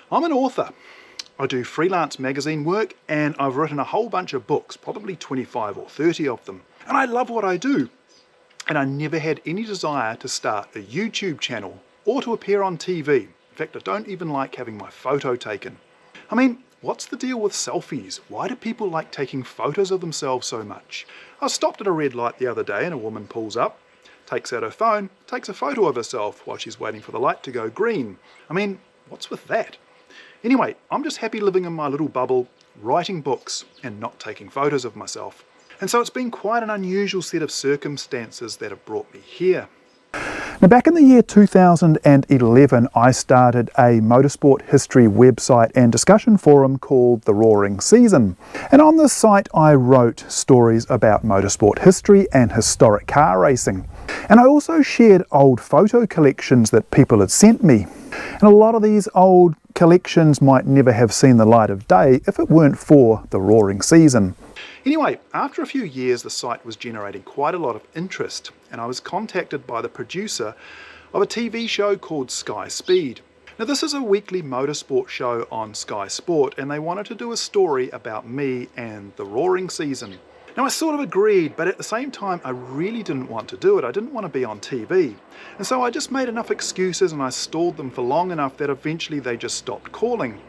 I'm an author. I do freelance magazine work and I've written a whole bunch of books, probably 25 or 30 of them. And I love what I do. And I never had any desire to start a YouTube channel or to appear on TV. In fact, I don't even like having my photo taken. I mean, what's the deal with selfies? Why do people like taking photos of themselves so much? I stopped at a red light the other day and a woman pulls up, takes out her phone, takes a photo of herself while she's waiting for the light to go green. I mean, what's with that? Anyway, I'm just happy living in my little bubble, writing books and not taking photos of myself. And so it's been quite an unusual set of circumstances that have brought me here. Now, back in the year 2011, I started a motorsport history website and discussion forum called The Roaring Season. And on this site, I wrote stories about motorsport history and historic car racing. And I also shared old photo collections that people had sent me. And a lot of these old collections might never have seen the light of day if it weren't for The Roaring Season. Anyway, after a few years the site was generating quite a lot of interest and I was contacted by the producer of a TV show called Sky Speed. Now this is a weekly motorsport show on Sky Sport and they wanted to do a story about me and The Roaring Season. Now I sort of agreed, but at the same time I really didn't want to do it. I didn't want to be on TV. And so I just made enough excuses and I stalled them for long enough that eventually they just stopped calling.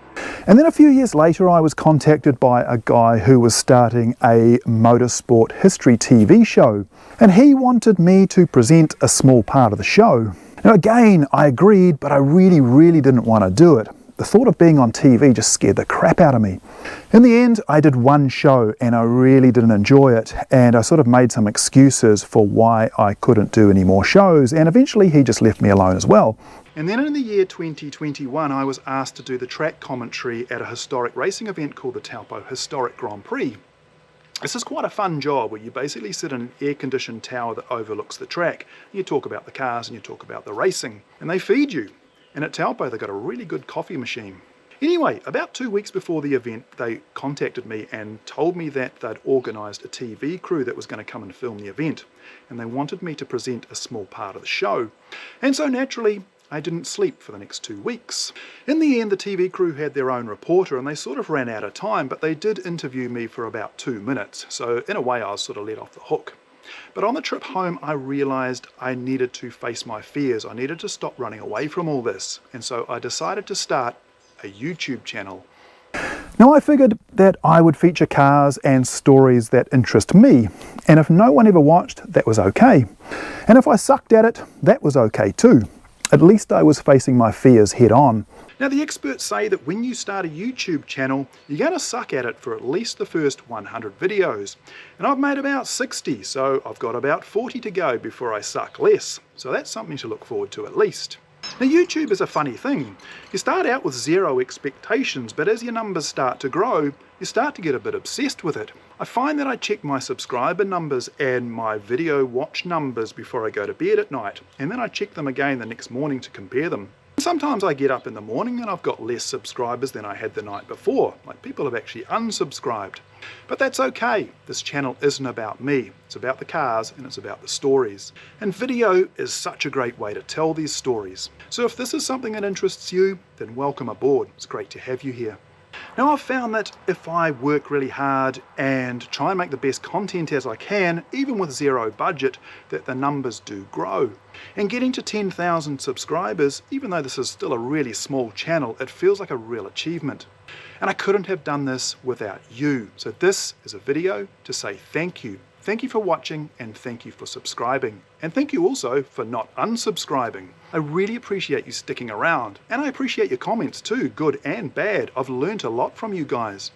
And then a few years later I was contacted by a guy who was starting a motorsport history TV show. And he wanted me to present a small part of the show. Now again, I agreed, but I really didn't want to do it. The thought of being on TV just scared the crap out of me. In the end, I did one show and I really didn't enjoy it, and I sort of made some excuses for why I couldn't do any more shows, and eventually he just left me alone as well. And then in the year 2021 I was asked to do the track commentary at a historic racing event called the Taupo Historic Grand Prix. This is quite a fun job where you basically sit in an air-conditioned tower that overlooks the track. You talk about the cars and you talk about the racing, and they feed you. And at Taupo they've got a really good coffee machine. Anyway, about 2 weeks before the event they contacted me and told me that they'd organised a TV crew that was going to come and film the event. And they wanted me to present a small part of the show. And so naturally, I didn't sleep for the next 2 weeks. In the end, the TV crew had their own reporter and they sort of ran out of time, but they did interview me for about 2 minutes. So in a way I was sort of let off the hook. But on the trip home I realised I needed to face my fears. I needed to stop running away from all this. And so I decided to start a YouTube channel. Now I figured that I would feature cars and stories that interest me. And if no one ever watched, that was okay. And if I sucked at it, that was okay too. At least I was facing my fears head on. Now the experts say that when you start a YouTube channel, you're going to suck at it for at least the first 100 videos. And I've made about 60, so I've got about 40 to go before I suck less. So that's something to look forward to at least. Now YouTube is a funny thing. You start out with zero expectations, but as your numbers start to grow, you start to get a bit obsessed with it. I find that I check my subscriber numbers and my video watch numbers before I go to bed at night, and then I check them again the next morning to compare them. Sometimes I get up in the morning and I've got less subscribers than I had the night before, like people have actually unsubscribed. But that's okay, this channel isn't about me, it's about the cars and it's about the stories. And video is such a great way to tell these stories. So if this is something that interests you, then welcome aboard, it's great to have you here. Now I've found that if I work really hard and try and make the best content as I can, even with zero budget, that the numbers do grow. And getting to 10,000 subscribers, even though this is still a really small channel, it feels like a real achievement. And I couldn't have done this without you. So this is a video to say thank you. Thank you for watching and thank you for subscribing. And thank you also for not unsubscribing. I really appreciate you sticking around. And I appreciate your comments too, good and bad. I've learned a lot from you guys.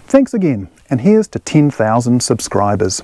Thanks again, and here's to 10,000 subscribers.